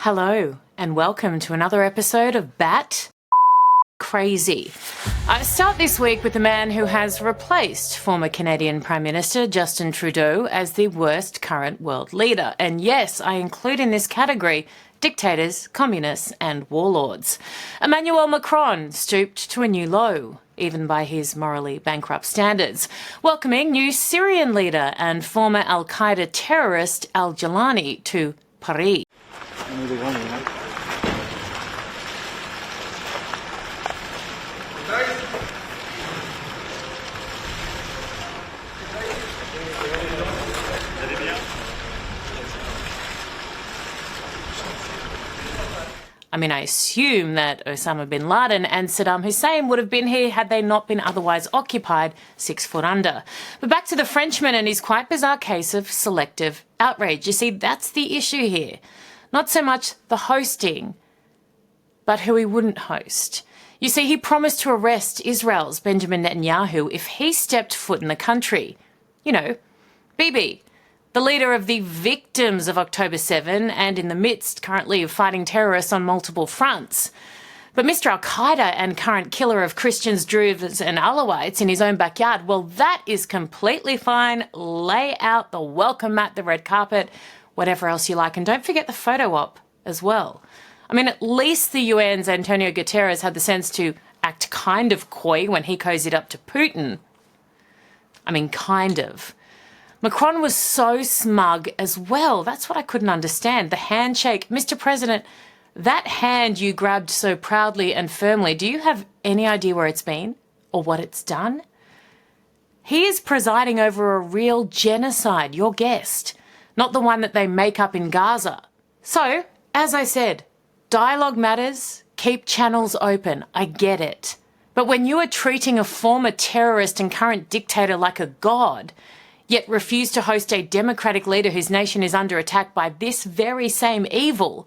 Hello, and welcome to another episode of Bat Crazy. I start this week with the man who has replaced former Canadian Prime Minister Justin Trudeau as the worst current world leader. And yes, I include in this category dictators, communists and warlords. Emmanuel Macron stooped to a new low, even by his morally bankrupt standards, welcoming new Syrian leader and former Al-Qaeda terrorist Al-Jolani to Paris. I assume that Osama bin Laden and Saddam Hussein would have been here had they not been otherwise occupied 6 foot under. But back to the Frenchman and his quite bizarre case of selective outrage. You see, that's the issue here. Not so much the hosting, but who he wouldn't host. You see, he promised to arrest Israel's Benjamin Netanyahu if he stepped foot in the country. You know, Bibi, the leader of the victims of October 7 and in the midst currently of fighting terrorists on multiple fronts. But Mr. Al-Qaeda and current killer of Christians, Druids and Alawites in his own backyard, well, that is completely fine. Lay out the welcome mat, the red carpet, whatever else you like. And don't forget the photo op as well. At least the UN's Antonio Guterres had the sense to act kind of coy when he cozied up to Putin. Kind of. Macron was so smug as well. That's what I couldn't understand. The handshake. Mr. President, that hand you grabbed so proudly and firmly, do you have any idea where it's been or what it's done? He is presiding over a real genocide, your guest, not the one that they make up in Gaza. So, as I said, dialogue matters, keep channels open, I get it. But when you are treating a former terrorist and current dictator like a god, yet refuse to host a democratic leader whose nation is under attack by this very same evil,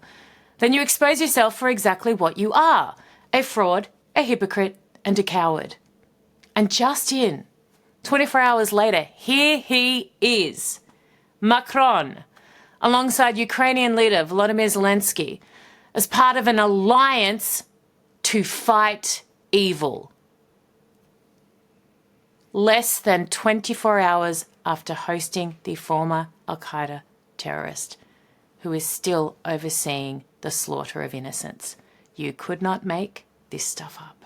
then you expose yourself for exactly what you are, a fraud, a hypocrite and a coward. And just in, 24 hours later, here he is, Macron, alongside Ukrainian leader Volodymyr Zelensky, as part of an alliance to fight evil. Less than 24 hours after hosting the former Al-Qaeda terrorist, who is still overseeing the slaughter of innocents. You could not make this stuff up.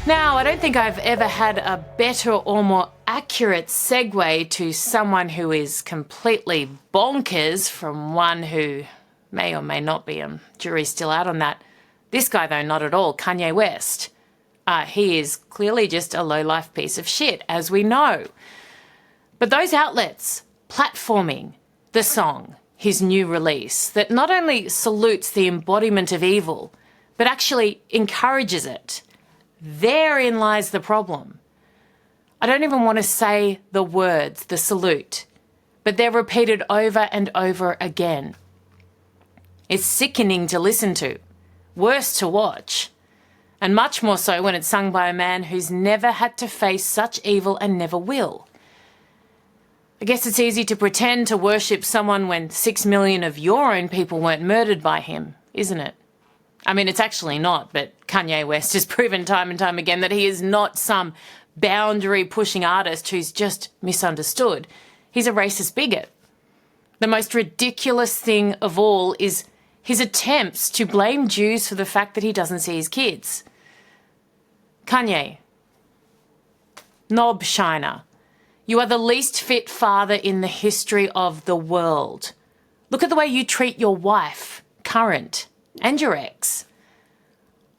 Now, I don't think I've ever had a better or more accurate segue to someone who is completely bonkers from one who may or may not be. Jury's still out on that. This guy, though, not at all. Kanye West. He is clearly just a low-life piece of shit, as we know. But those outlets platforming the song, his new release, that not only salutes the embodiment of evil, but actually encourages it, therein lies the problem. I don't even want to say the words, the salute, but they're repeated over and over again. It's sickening to listen to, worse to watch, and much more so when it's sung by a man who's never had to face such evil and never will. I guess it's easy to pretend to worship someone when 6 million of your own people weren't murdered by him, isn't it? It's actually not, but Kanye West has proven time and time again that he is not some boundary-pushing artist who's just misunderstood. He's a racist bigot. The most ridiculous thing of all is his attempts to blame Jews for the fact that he doesn't see his kids. Kanye, knob shiner, you are the least fit father in the history of the world. Look at the way you treat your wife, current, and your ex.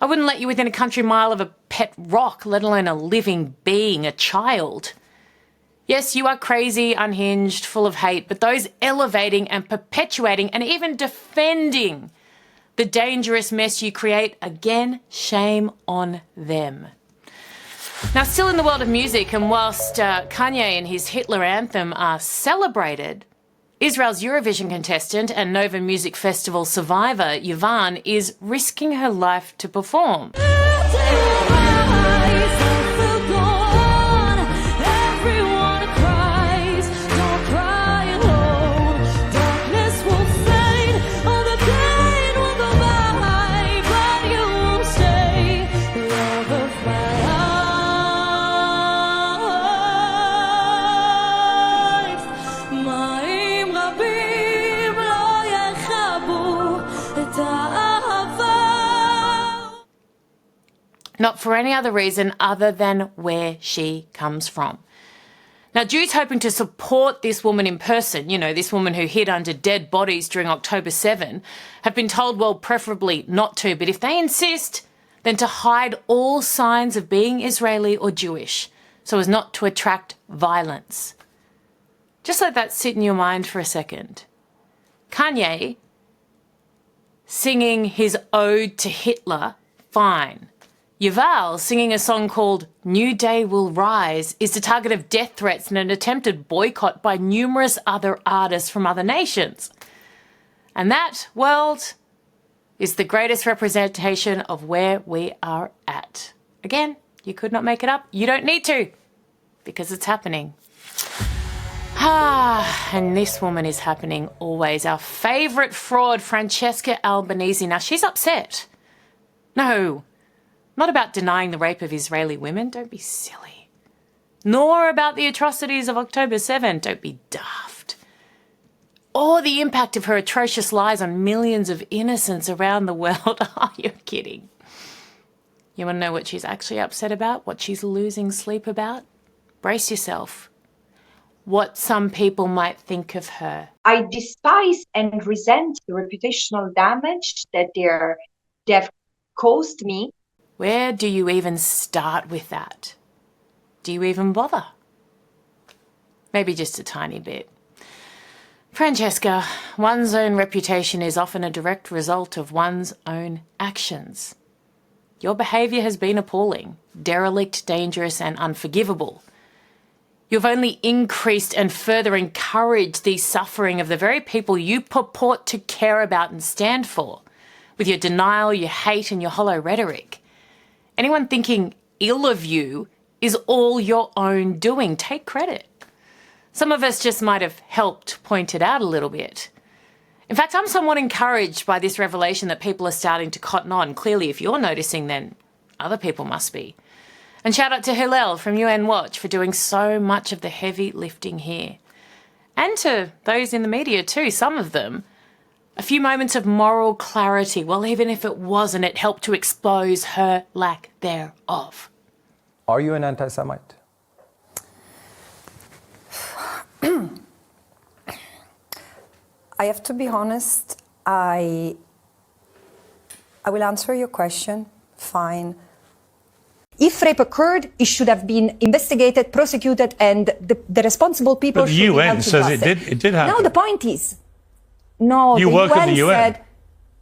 I wouldn't let you within a country mile of a pet rock, let alone a living being, a child. Yes, you are crazy, unhinged, full of hate, but those elevating and perpetuating and even defending the dangerous mess you create, again, shame on them. Now, still in the world of music, and whilst Kanye and his Hitler anthem are celebrated, Israel's Eurovision contestant and Nova Music Festival survivor, Yvonne, is risking her life to perform. Everyone cries, don't cry alone. Darkness will fade, all the not for any other reason other than where she comes from. Now, Jews hoping to support this woman in person, this woman who hid under dead bodies during October 7, have been told, well, preferably not to, but if they insist, then to hide all signs of being Israeli or Jewish so as not to attract violence. Just let that sit in your mind for a second. Kanye singing his ode to Hitler, fine. Yuval singing a song called New Day Will Rise is the target of death threats and an attempted boycott by numerous other artists from other nations. And that, world, is the greatest representation of where we are at. Again, you could not make it up. You don't need to, because it's happening. And this woman is happening always. Our favourite fraud, Francesca Albanese. Now, she's upset. No, not about denying the rape of Israeli women. Don't be silly. Nor about the atrocities of October 7. Don't be daft. Or the impact of her atrocious lies on millions of innocents around the world. Oh, you're kidding. You want to know what she's actually upset about? What she's losing sleep about? Brace yourself. What some people might think of her. I despise and resent the reputational damage that they've caused me. Where do you even start with that? Do you even bother? Maybe just a tiny bit. Francesca, one's own reputation is often a direct result of one's own actions. Your behaviour has been appalling, derelict, dangerous and unforgivable. You've only increased and further encouraged the suffering of the very people you purport to care about and stand for, with your denial, your hate and your hollow rhetoric. Anyone thinking ill of you is all your own doing. Take credit. Some of us just might have helped point it out a little bit. In fact, I'm somewhat encouraged by this revelation that people are starting to cotton on. Clearly, if you're noticing, then other people must be. And shout out to Hillel from UN Watch for doing so much of the heavy lifting here. And to those in the media too, some of them. A few moments of moral clarity, well, even if it wasn't, it helped to expose her lack thereof. Are you an anti-Semite? I have to be honest, I will answer your question, fine. If rape occurred, it should have been investigated, prosecuted, and the responsible people should be held to justice. But the UN says it did happen. No, the point is, no, you work at the UN. Said,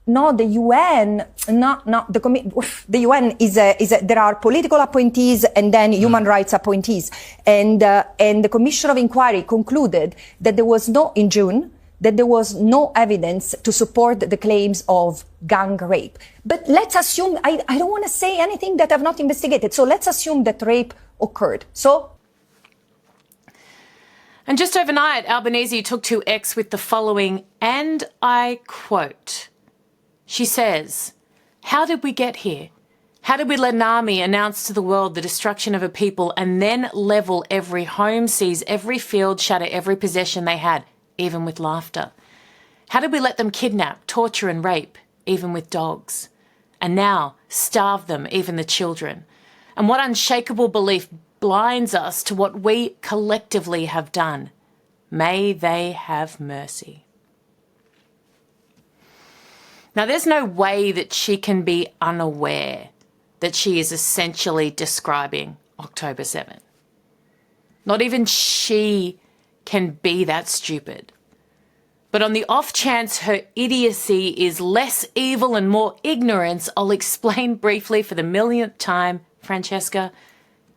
no, the UN, the UN is there are political appointees and then human rights appointees. And the Commission of Inquiry concluded that in June, that there was no evidence to support the claims of gang rape. But let's assume, I don't want to say anything that I've not investigated, so let's assume that rape occurred. And just overnight, Albanese took to X with the following, and I quote, she says, "How did we get here? How did we let an army announce to the world the destruction of a people and then level every home, seize every field, shatter every possession they had, even with laughter? How did we let them kidnap, torture and rape, even with dogs? And now starve them, even the children? And what unshakable belief blinds us to what we collectively have done? May they have mercy." Now, there's no way that she can be unaware that she is essentially describing October 7. Not even she can be that stupid. But on the off chance her idiocy is less evil and more ignorance, I'll explain briefly for the millionth time, Francesca,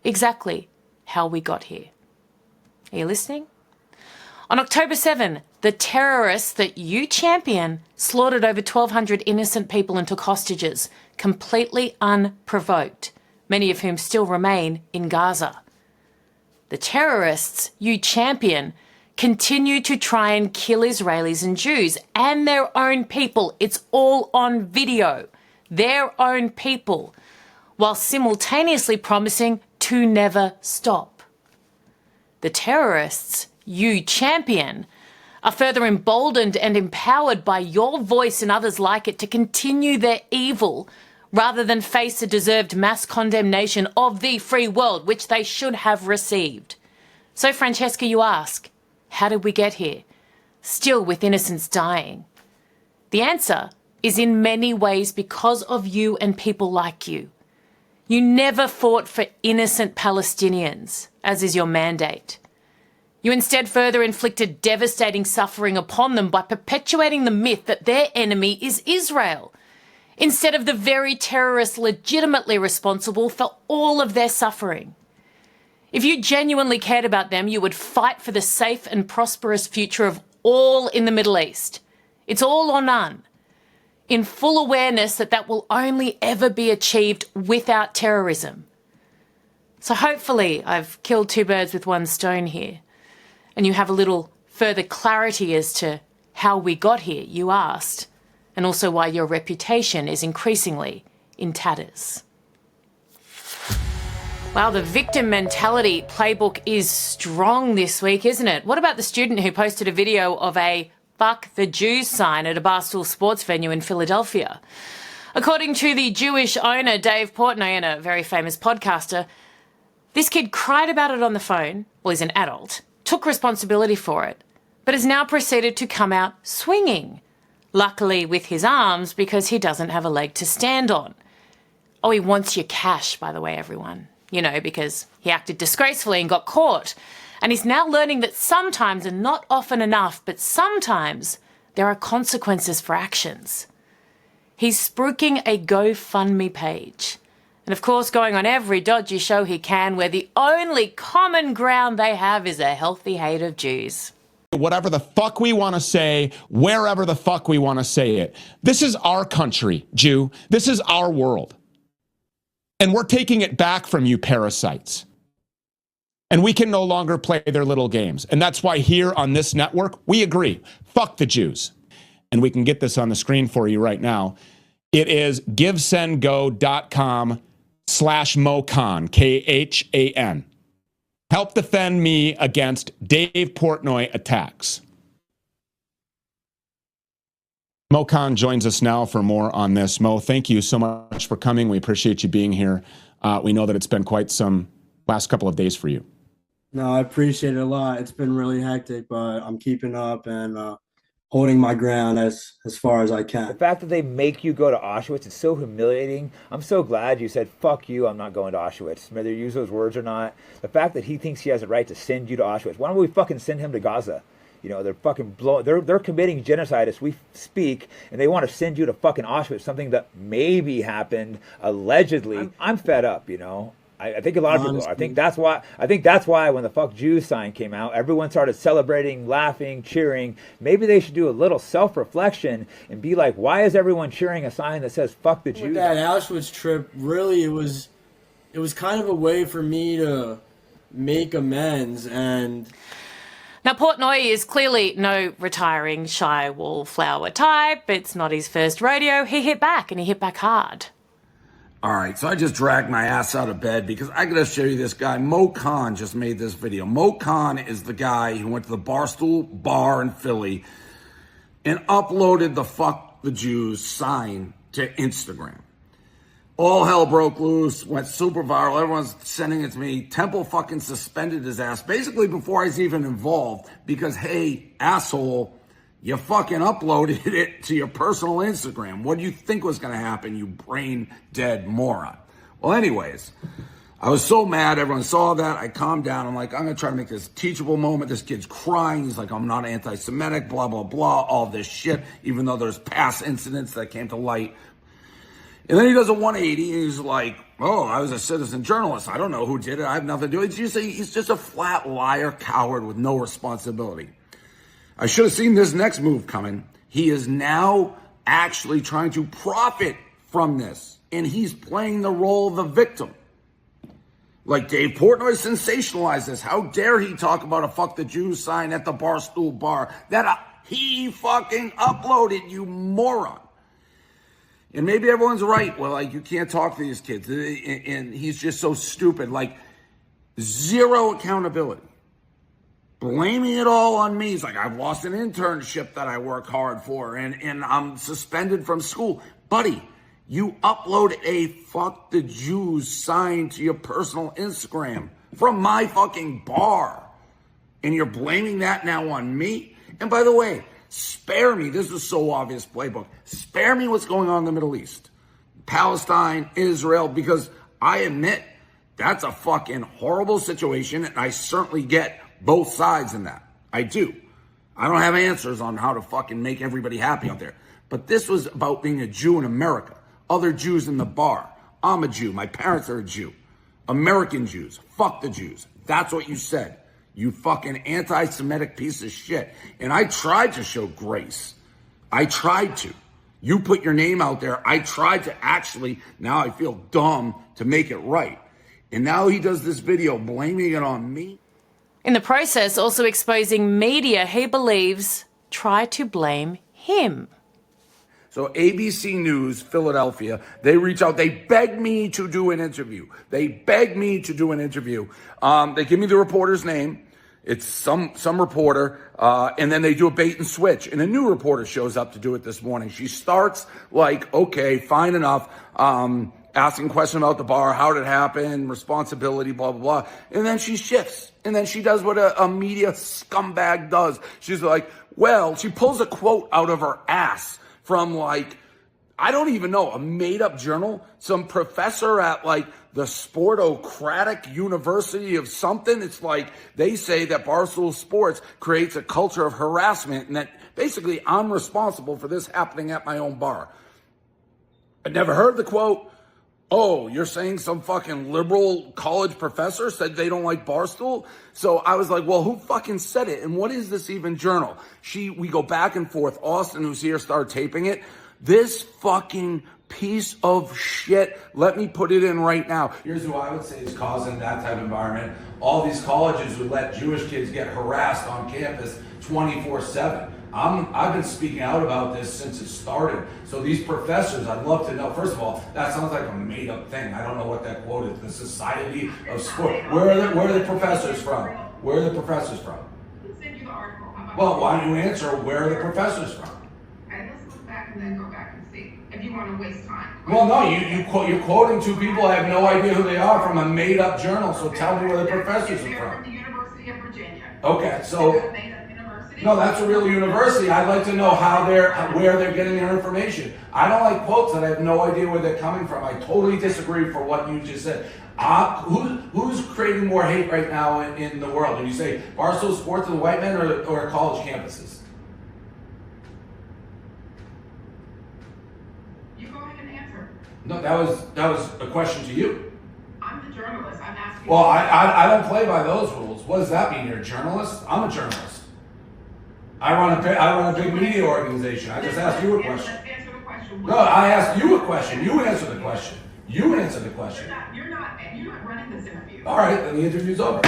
exactly how we got here. Are you listening? On October 7, the terrorists that you champion slaughtered over 1,200 innocent people and took hostages, completely unprovoked, many of whom still remain in Gaza. The terrorists you champion continue to try and kill Israelis and Jews and their own people. It's all on video. Their own people, while simultaneously promising to never stop. The terrorists you champion are further emboldened and empowered by your voice and others like it to continue their evil rather than face a deserved mass condemnation of the free world, which they should have received. So, Francesca, you ask, how did we get here? Still with innocents dying. The answer is in many ways because of you and people like you. You never fought for innocent Palestinians, as is your mandate. You instead further inflicted devastating suffering upon them by perpetuating the myth that their enemy is Israel, instead of the very terrorists legitimately responsible for all of their suffering. If you genuinely cared about them, you would fight for the safe and prosperous future of all in the Middle East. It's all or none, in full awareness that that will only ever be achieved without terrorism. So hopefully I've killed two birds with one stone here, and you have a little further clarity as to how we got here, you asked, and also why your reputation is increasingly in tatters. Wow, the victim mentality playbook is strong this week, isn't it? What about the student who posted a video of a "Fuck the Jews" sign at a Barstool Sports venue in Philadelphia? According to the Jewish owner, Dave Portnoy, and a very famous podcaster, this kid cried about it on the phone, well, he's an adult, took responsibility for it, but has now proceeded to come out swinging. Luckily with his arms, because he doesn't have a leg to stand on. Oh, he wants your cash, by the way, everyone. You know, because he acted disgracefully and got caught. And he's now learning that sometimes, and not often enough, but sometimes, there are consequences for actions. He's spruiking a GoFundMe page. And of course, going on every dodgy show he can, where the only common ground they have is a healthy hate of Jews. Whatever the fuck we want to say, wherever the fuck we want to say it. This is our country, Jew. This is our world. And we're taking it back from you parasites. And we can no longer play their little games. And that's why here on this network, we agree. Fuck the Jews. And we can get this on the screen for you right now. It is givesendgo.com/Mokan, Khan. Help defend me against Dave Portnoy attacks. Mo Khan joins us now for more on this. Mo, thank you so much for coming. We appreciate you being here. We know that it's been quite some last couple of days for you. No, I appreciate it a lot. It's been really hectic, but I'm keeping up and holding my ground as far as I can. The fact that they make you go to Auschwitz is so humiliating. I'm so glad you said, fuck you, I'm not going to Auschwitz. Whether you use those words or not. The fact that he thinks he has a right to send you to Auschwitz. Why don't we fucking send him to Gaza? You know, they're fucking they're committing genocide as we speak, and they want to send you to fucking Auschwitz, something that maybe happened, allegedly. I'm fed up, you know. I think a lot of people are. I think that's why when the "fuck Jews" sign came out, everyone started celebrating, laughing, cheering. Maybe they should do a little self-reflection and be like, why is everyone cheering a sign that says "fuck the Jews"? With that Auschwitz trip, really, it was kind of a way for me to make amends. And now, Portnoy is clearly no retiring shy wallflower type. It's not his first rodeo. He hit back, and he hit back hard. All right, so I just dragged my ass out of bed because I got to show you this guy. Mo Khan just made this video. Mo Khan is the guy who went to the Barstool bar in Philly and uploaded the "fuck the Jews" sign to Instagram. All hell broke loose, went super viral. Everyone's sending it to me. Temple fucking suspended his ass basically before I was even involved because, hey, asshole, you fucking uploaded it to your personal Instagram. What do you think was going to happen, you brain-dead moron? Well, anyways, I was so mad. Everyone saw that. I calmed down. I'm like, I'm going to try to make this teachable moment. This kid's crying. He's like, I'm not anti-Semitic, blah, blah, blah, all this shit, even though there's past incidents that came to light. And then he does a 180, and he's like, oh, I was a citizen journalist. I don't know who did it. I have nothing to do with it. He's just a flat liar, coward with no responsibility. I should have seen this next move coming. He is now actually trying to profit from this, and he's playing the role of the victim. Like Dave Portnoy sensationalized this. How dare he talk about a "fuck the Jews" sign at the Barstool bar that he fucking uploaded, you moron. And maybe everyone's right. Well, like, you can't talk to these kids. And he's just so stupid. Like, zero accountability. Blaming it all on me. He's like, I've lost an internship that I work hard for, and I'm suspended from school. Buddy, You upload a fuck the Jews sign to your personal Instagram from my fucking bar. And you're blaming that now on me? And by the way, spare me, this is so obvious playbook, spare me what's going on in the Middle East. Palestine, Israel, because I admit that's a fucking horrible situation, and I certainly get both sides in that. I do. I don't have answers on how to fucking make everybody happy out there. But this was about being a Jew in America. Other Jews in the bar. I'm a Jew. My parents are a Jew. American Jews. Fuck the Jews. That's what you said. You fucking anti-Semitic piece of shit. And I tried to show grace. I tried to. You put your name out there. I tried to actually, now I feel dumb to make it right. And now he does this video blaming it on me. In the process, also exposing media he believes try to blame him. So ABC News, Philadelphia, they reach out. They beg me to do an interview. They give me the reporter's name. It's some reporter, and then they do a bait and switch. And a new reporter shows up to do it this morning. She starts like, okay, fine enough, asking questions about the bar, how did it happen, responsibility, blah, blah, blah. And then she shifts. And then she does what a media scumbag does. She's like, well, she pulls a quote out of her ass from like, I don't even know, a made-up journal, some professor at like the Sportocratic University of something. It's like they say that Barstool Sports creates a culture of harassment and that basically I'm responsible for this happening at my own bar. I never heard the quote. Oh, you're saying some fucking liberal college professor said they don't like Barstool? So I was like, well, who fucking said it? And what is this even journal? We go back and forth. Austin, who's here, started taping it. This fucking piece of shit, let me put it in right now. Here's who I would say is causing that type of environment. All these colleges would let Jewish kids get harassed on campus 24/7. I've been speaking out about this since it started. So these professors, I'd love to know. First of all, that sounds like a made-up thing. I don't know what that quote is. The Society of Sport. Where are the professors from? Where are the professors from? Let's send you the article. Well, why don't you answer where are the professors from? Okay, let's look back and then go back and see. If you want to waste time. Well, no, you're quoting two people. I have no idea who they are from a made-up journal. So tell me where the professors are from. The University of Virginia. Okay, so. No, that's a real university. I'd like to know where they're getting their information. I don't like quotes that I have no idea where they're coming from. I totally disagree for what you just said. Who's creating more hate right now in the world? Did you say Barstool Sports and the white men or college campuses? You go ahead and answer. No, that was a question to you. I'm the journalist. I'm asking. Well, I don't play by those rules. What does that mean? You're a journalist? I'm a journalist. I run a big media organization. I just asked you a question. Answer the question. No, I asked you a question. You answer the question. You answer the question. You're not running this interview. All right, then the interview's over.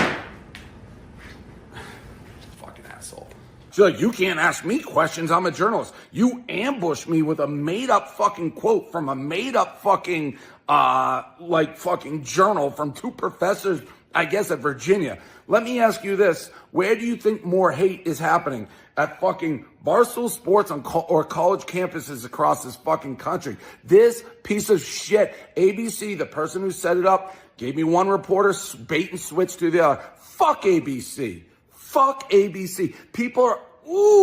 Fucking asshole. She's like, you can't ask me questions. I'm a journalist. You ambushed me with a made-up fucking quote from a made-up fucking fucking journal from two professors, I guess, at Virginia. Let me ask you this. Where do you think more hate is happening? At fucking Barstool Sports or college campuses across this fucking country? This piece of shit, ABC, the person who set it up, gave me one reporter, bait and switch to the other. Fuck ABC. Fuck ABC. People are,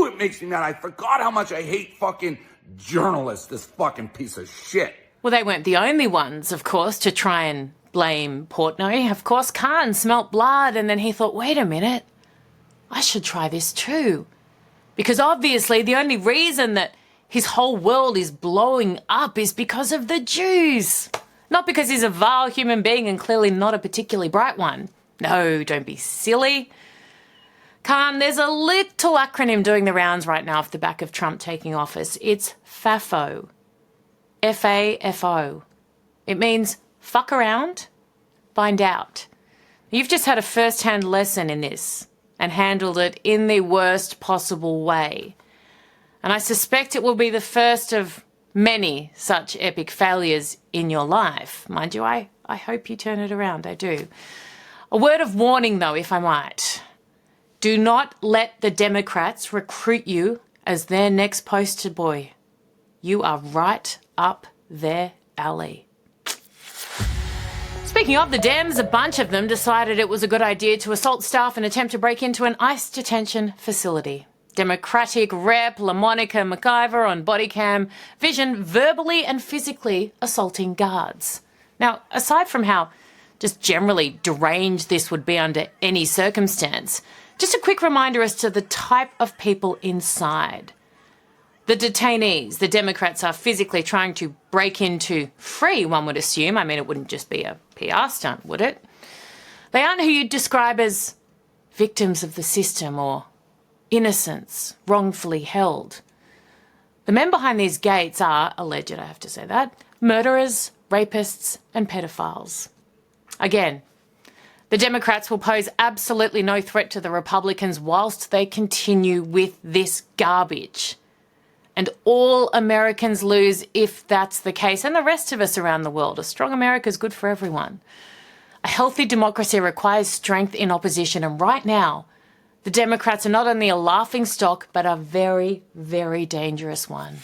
it makes me mad. I forgot how much I hate fucking journalists, this fucking piece of shit. Well, they weren't the only ones, of course, to try and blame Portnoy. Of course, Khan smelt blood and then he thought, wait a minute, I should try this too. Because obviously the only reason that his whole world is blowing up is because of the Jews. Not because he's a vile human being and clearly not a particularly bright one. No, don't be silly. Khan, there's a little acronym doing the rounds right now off the back of Trump taking office. It's FAFO. F-A-F-O. It means fuck around, find out. You've just had a first-hand lesson in this and handled it in the worst possible way. And I suspect it will be the first of many such epic failures in your life. Mind you, I hope you turn it around, I do. A word of warning, though, if I might. Do not let the Democrats recruit you as their next poster boy. You are right up their alley. Speaking of the Dems, a bunch of them decided it was a good idea to assault staff and attempt to break into an ICE detention facility. Democratic Rep. LaMonica McIver on body cam vision verbally and physically assaulting guards. Now, aside from how just generally deranged this would be under any circumstance, just a quick reminder as to the type of people inside. The detainees, the Democrats are physically trying to break into free, one would assume. I mean, it wouldn't just be a PR stunt, would it? They aren't who you'd describe as victims of the system or innocents wrongfully held. The men behind these gates are, alleged, I have to say that, murderers, rapists and pedophiles. Again, the Democrats will pose absolutely no threat to the Republicans whilst they continue with this garbage. And all Americans lose if that's the case, and the rest of us around the world. A strong America is good for everyone. A healthy democracy requires strength in opposition, and right now, the Democrats are not only a laughingstock, but a very, very dangerous one.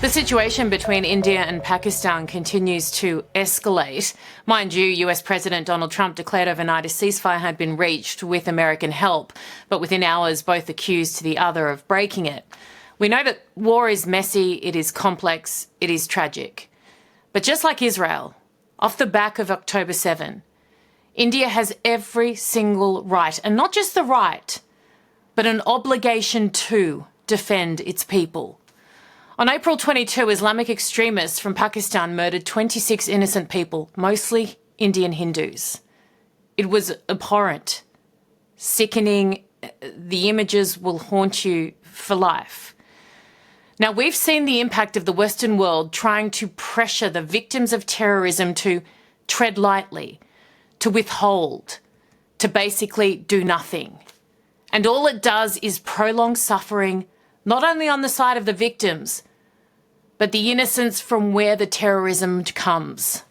The situation between India and Pakistan continues to escalate. Mind you, US President Donald Trump declared overnight a ceasefire had been reached with American help, but within hours both accused the other of breaking it. We know that war is messy, it is complex, it is tragic. But just like Israel, off the back of October 7, India has every single right, and not just the right, but an obligation to defend its people. On April 22, Islamic extremists from Pakistan murdered 26 innocent people, mostly Indian Hindus. It was abhorrent, sickening. The images will haunt you for life. Now, we've seen the impact of the Western world trying to pressure the victims of terrorism to tread lightly, to withhold, to basically do nothing. And all it does is prolong suffering, not only on the side of the victims, but the innocents from where the terrorism comes.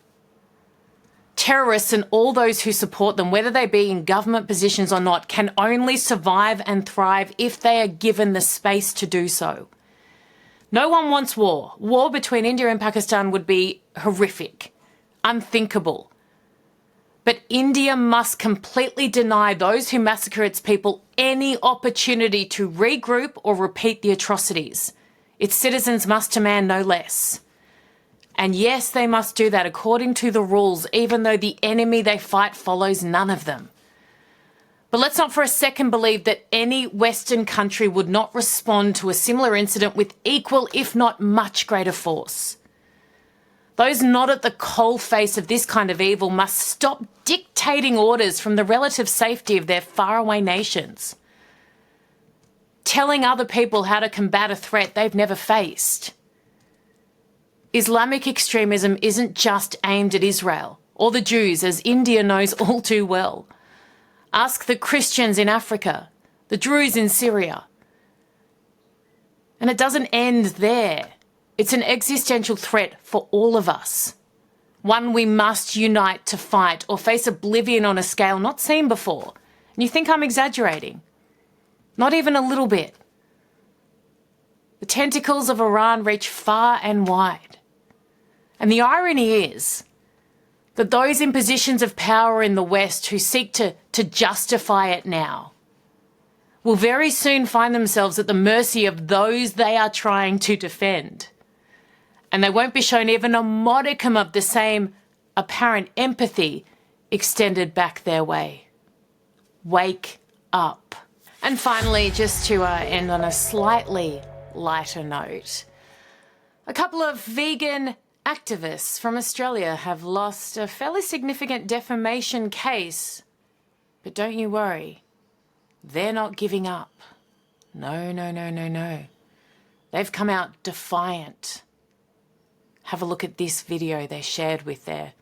Terrorists and all those who support them, whether they be in government positions or not, can only survive and thrive if they are given the space to do so. No one wants war. War between India and Pakistan would be horrific, unthinkable. But India must completely deny those who massacre its people any opportunity to regroup or repeat the atrocities. Its citizens must demand no less. And yes, they must do that according to the rules, even though the enemy they fight follows none of them. But let's not for a second believe that any Western country would not respond to a similar incident with equal, if not much greater force. Those not at the coalface of this kind of evil must stop dictating orders from the relative safety of their faraway nations, telling other people how to combat a threat they've never faced. Islamic extremism isn't just aimed at Israel or the Jews, as India knows all too well. Ask the Christians in Africa, the Druze in Syria. And it doesn't end there. It's an existential threat for all of us. One we must unite to fight or face oblivion on a scale not seen before. And you think I'm exaggerating? Not even a little bit. The tentacles of Iran reach far and wide. And the irony is that those in positions of power in the West who seek to justify it now will very soon find themselves at the mercy of those they are trying to defend. And they won't be shown even a modicum of the same apparent empathy extended back their way. Wake up. And finally, just to end on a slightly lighter note, a couple of vegan activists from Australia have lost a fairly significant defamation case. But don't you worry, they're not giving up. No, no, no, no, no. They've come out defiant. Have a look at this video they shared with their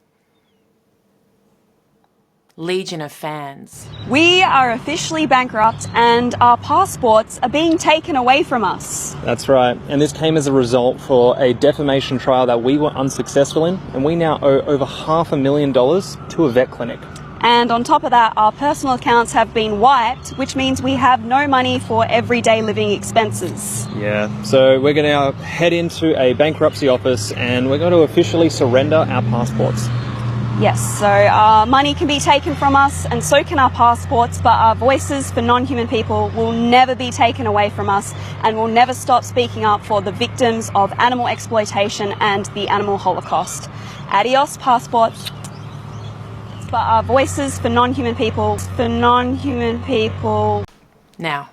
legion of fans. We are officially bankrupt and our passports are being taken away from us. That's right. And this came as a result for a defamation trial that we were unsuccessful in, and we now owe over $500,000 to a vet clinic. And on top of that, our personal accounts have been wiped, which means we have no money for everyday living expenses. Yeah, so we're going to head into a bankruptcy office and we're going to officially surrender our passports. Yes, so our money can be taken from us and so can our passports, but our voices for non-human people will never be taken away from us, and we'll never stop speaking up for the victims of animal exploitation and the animal holocaust. Adios, passports. But our voices for non-human people, Now,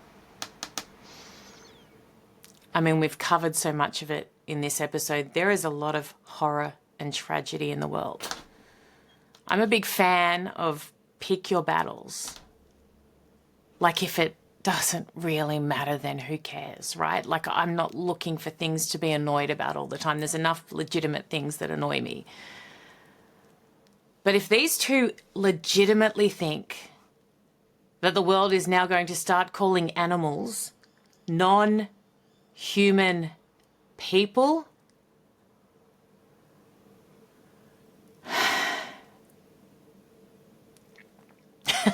I mean, we've covered so much of it in this episode. There is a lot of horror and tragedy in the world. I'm a big fan of pick your battles. Like, if it doesn't really matter, then who cares, right? Like, I'm not looking for things to be annoyed about all the time. There's enough legitimate things that annoy me. But if these two legitimately think that the world is now going to start calling animals non-human people,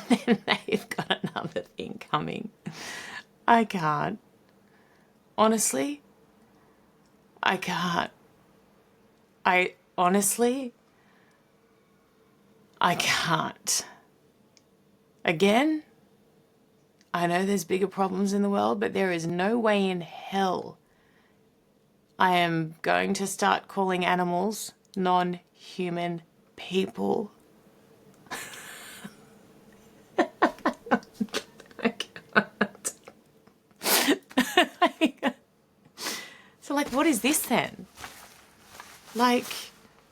then they've got another thing coming. I can't. Honestly, I can't. I can't. Again, I know there's bigger problems in the world, but there is no way in hell I am going to start calling animals non-human people. So, like, what is this then? Like,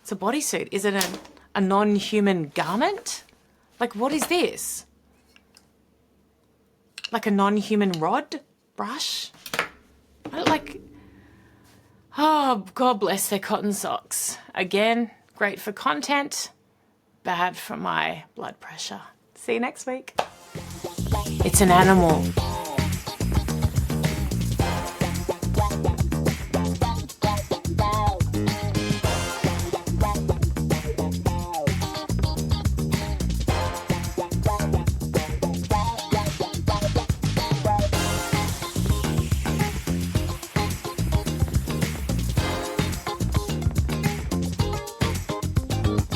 it's a bodysuit. Is it a non-human garment? Like, what is this? Like a non-human rod? Brush? Oh, God bless their cotton socks. Again, great for content, bad for my blood pressure. See you next week. It's an animal.